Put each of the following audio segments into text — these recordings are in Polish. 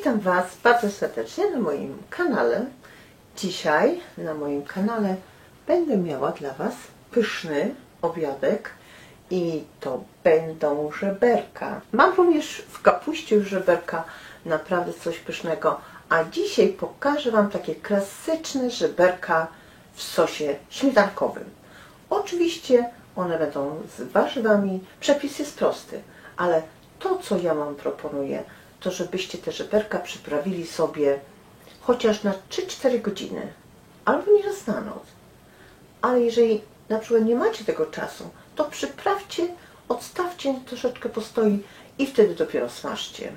Witam Was bardzo serdecznie na moim kanale. Dzisiaj na moim kanale będę miała dla Was pyszny obiadek i to będą żeberka. Mam również w kapuście już żeberka, naprawdę coś pysznego, a dzisiaj pokażę Wam takie klasyczne żeberka w sosie śmietankowym. Oczywiście one będą z warzywami, przepis jest prosty, ale to, co ja Wam proponuję, to żebyście te żeberka przyprawili sobie chociaż na 3-4 godziny, albo nieraz na noc. Ale jeżeli na przykład nie macie tego czasu, to przyprawcie, odstawcie, troszeczkę postoi i wtedy dopiero smażcie.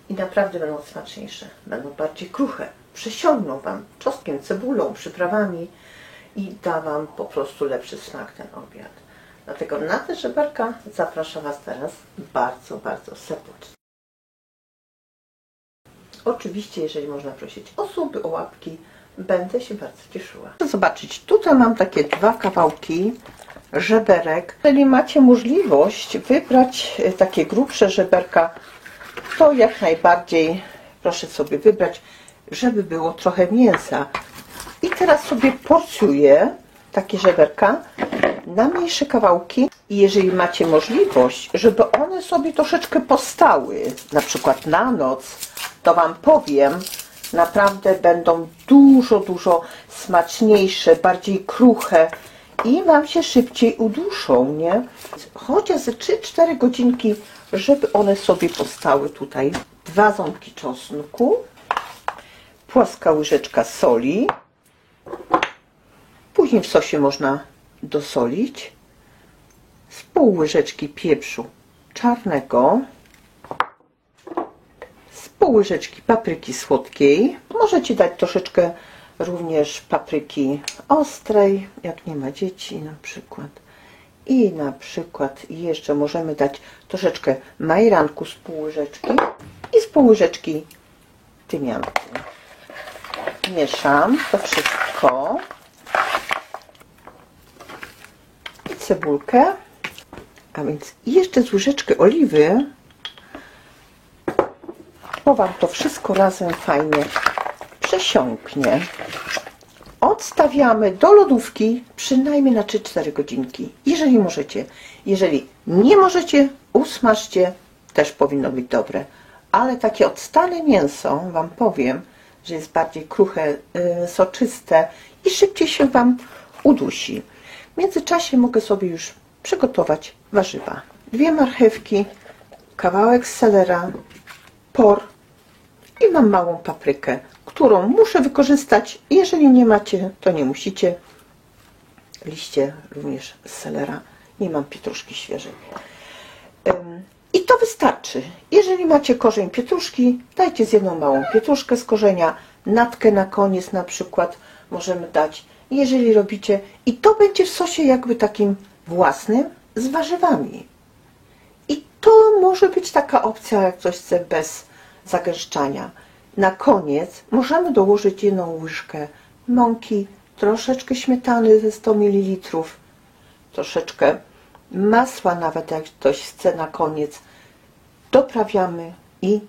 I naprawdę będą smaczniejsze, będą bardziej kruche, przesiągną Wam czosnkiem, cebulą, przyprawami i da Wam po prostu lepszy smak ten obiad. Dlatego na te żeberka zapraszam Was teraz bardzo, bardzo serdecznie. Oczywiście, jeżeli można prosić osoby o łapki, będę się bardzo cieszyła. Proszę zobaczyć, tutaj mam takie 2 kawałki żeberek. Jeżeli macie możliwość wybrać takie grubsze żeberka, to jak najbardziej proszę sobie wybrać, żeby było trochę mięsa. I teraz sobie porcjuję takie żeberka na mniejsze kawałki i jeżeli macie możliwość, żeby one sobie troszeczkę postały, na przykład na noc, to Wam powiem, naprawdę będą dużo smaczniejsze, bardziej kruche i Wam się szybciej uduszą, nie? Chociaż ze 3-4 godzinki, żeby one sobie postały tutaj. 2 ząbki czosnku, płaska łyżeczka soli, później w sosie można dosolić, z pół łyżeczki pieprzu czarnego, z pół łyżeczki papryki słodkiej. Możecie dać troszeczkę również papryki ostrej, jak nie ma dzieci na przykład. I na przykład jeszcze możemy dać troszeczkę majeranku z pół łyżeczki i z pół łyżeczki tymianku. Mieszam to wszystko. I cebulkę. A więc jeszcze z łyżeczkę oliwy. Bo Wam to wszystko razem fajnie przesiąknie. Odstawiamy do lodówki przynajmniej na 3-4 godzinki, jeżeli możecie. Jeżeli nie możecie, usmażcie, też powinno być dobre. Ale takie odstane mięso, Wam powiem, że jest bardziej kruche, soczyste i szybciej się Wam udusi. W międzyczasie mogę sobie już przygotować warzywa. 2 marchewki, kawałek selera, por i mam małą paprykę, którą muszę wykorzystać. Jeżeli nie macie, to nie musicie. Liście również z selera. Nie mam pietruszki świeżej. I to wystarczy. Jeżeli macie korzeń pietruszki, dajcie z 1 małą pietruszkę z korzenia. Natkę na koniec na przykład możemy dać. Jeżeli robicie, i to będzie w sosie jakby takim własnym z warzywami. I to może być taka opcja, jak ktoś chce bez zagęszczania. Na koniec możemy dołożyć 1 łyżkę mąki, troszeczkę śmietany ze 100 ml, troszeczkę masła, nawet jak ktoś chce na koniec. Doprawiamy i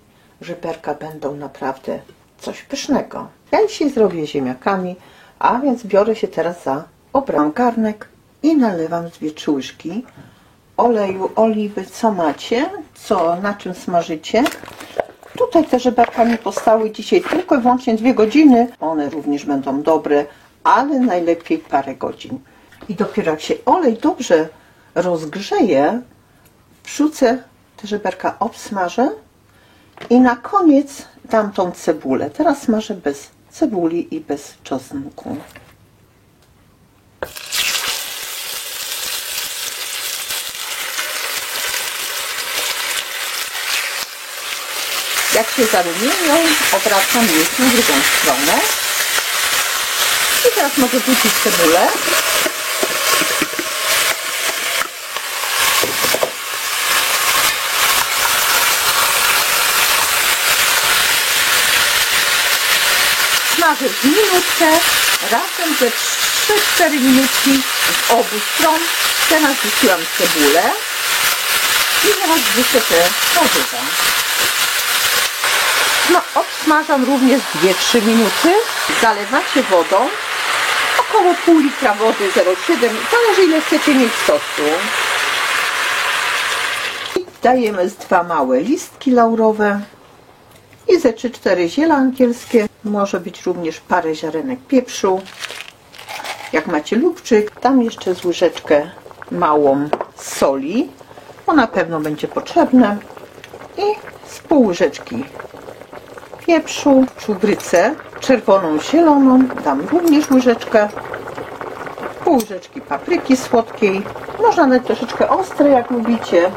żeberka będą naprawdę coś pysznego. Ja dzisiaj zrobię ziemniakami, a więc biorę się teraz za obram garnek i nalewam 2-3 łyżki oleju, oliwy, co macie, na czym smażycie. Tutaj te żeberka mi postały dzisiaj tylko i wyłącznie 2 godziny. One również będą dobre, ale najlepiej parę godzin. I dopiero jak się olej dobrze rozgrzeje, wrzucę te żeberka, obsmażę i na koniec dam tą cebulę. Teraz smażę bez cebuli i bez czosnku. Jak się zarumienią, obracam już na drugą stronę. I teraz mogę wrzucić cebulę. Smażę minutkę, razem ze 3-4 minutki z obu stron. Teraz wrzuciłam cebulę i teraz wrzucę te warzywa. Obsmażam również 2-3 minuty. Zalewacie wodą. Około pół litra wody, 0,7. Zależy ile chcecie mieć sosu. I dajemy z 2 małe listki laurowe. I ze 3-4 ziela angielskie. Może być również parę ziarenek pieprzu. Jak macie lubczyk, dam jeszcze z łyżeczkę małą soli. To na pewno będzie potrzebne. I z pół łyżeczki pieprzu, czubrycę czerwoną, zieloną. Dam również łyżeczkę. Pół łyżeczki papryki słodkiej. Można dać troszeczkę ostre, jak lubicie.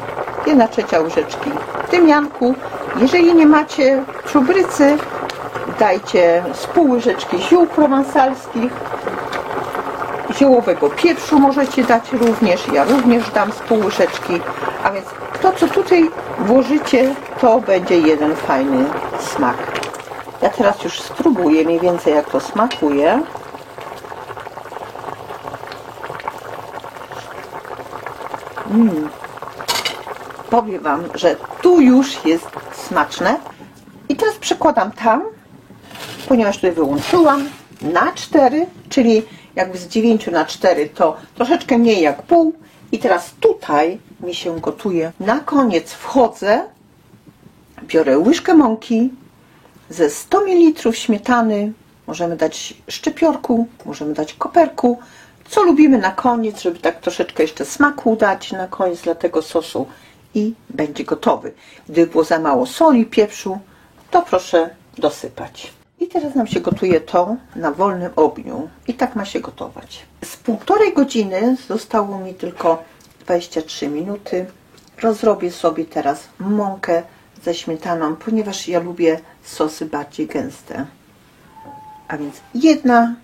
1/3 łyżeczki tymianku. Jeżeli nie macie czubrycy, dajcie z pół łyżeczki ziół prowansalskich. Ziołowego pieprzu możecie dać również. Ja również dam z pół łyżeczki. A więc to, co tutaj włożycie, to będzie jeden fajny smak. Ja teraz już spróbuję mniej więcej, jak to smakuje. Powiem Wam, że tu już jest smaczne. I teraz przekładam tam, ponieważ tutaj wyłączyłam, na 4, czyli jakby z 9 na 4 to troszeczkę mniej jak pół. I teraz tutaj mi się gotuje. Na koniec wchodzę, biorę łyżkę mąki, ze 100 ml śmietany, możemy dać szczypiorku, możemy dać koperku, co lubimy na koniec, żeby tak troszeczkę jeszcze smaku dać na koniec dla tego sosu i będzie gotowy. Gdyby było za mało soli, pieprzu, to proszę dosypać. I teraz nam się gotuje to na wolnym ogniu i tak ma się gotować. Z 1,5 godziny zostało mi tylko 23 minuty. Rozrobię sobie teraz mąkę ze śmietaną, ponieważ ja lubię sosy bardziej gęste. A więc 1,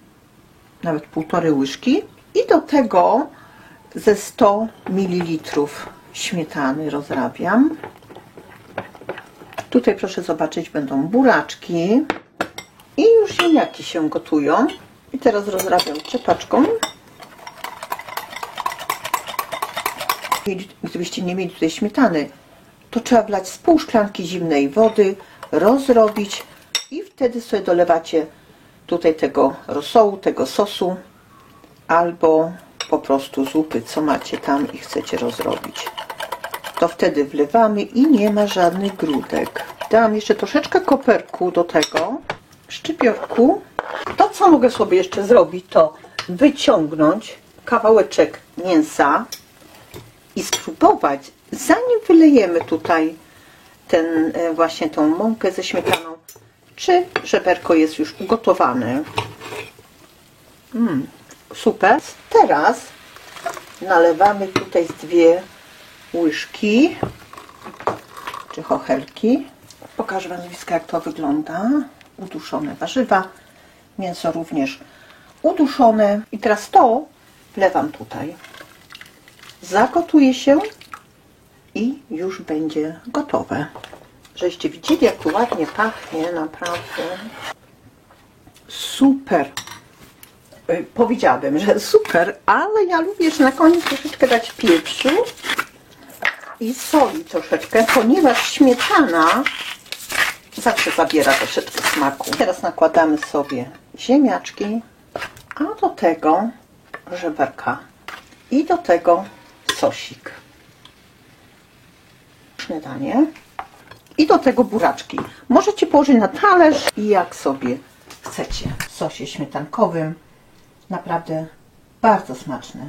nawet 1,5 łyżki i do tego ze 100 ml śmietany rozrabiam. Tutaj proszę zobaczyć, będą buraczki i już ziemniaki się gotują. I teraz rozrabiam trzepaczką. Gdybyście nie mieli tutaj śmietany, to trzeba wlać z pół szklanki zimnej wody, rozrobić i wtedy sobie dolewacie tutaj tego rosołu, tego sosu, albo po prostu zupy, co macie tam i chcecie rozrobić. To wtedy wlewamy i nie ma żadnych grudek. Dałam jeszcze troszeczkę koperku do tego, szczypiorku. To, co mogę sobie jeszcze zrobić, to wyciągnąć kawałeczek mięsa i spróbować, zanim wylejemy tutaj właśnie tą mąkę ze śmietaną, czy żeberko jest już ugotowane. Super. Teraz nalewamy tutaj z 2 łyżki czy chochelki. Pokażę Wam blisko, jak to wygląda. Uduszone warzywa, mięso również uduszone. I teraz to wlewam tutaj. Zagotuje się i już będzie gotowe. Żeście widzieli, jak tu ładnie pachnie, naprawdę. Super. Powiedziałabym, że super, ale ja lubię jeszcze na koniec troszeczkę dać pieprzu i soli troszeczkę, ponieważ śmietana zawsze zabiera troszeczkę smaku. Teraz nakładamy sobie ziemniaczki, a do tego żeberka i do tego sosik. Śniadanie. I do tego buraczki. Możecie położyć na talerz i jak sobie chcecie. W sosie śmietankowym. Naprawdę bardzo smaczne.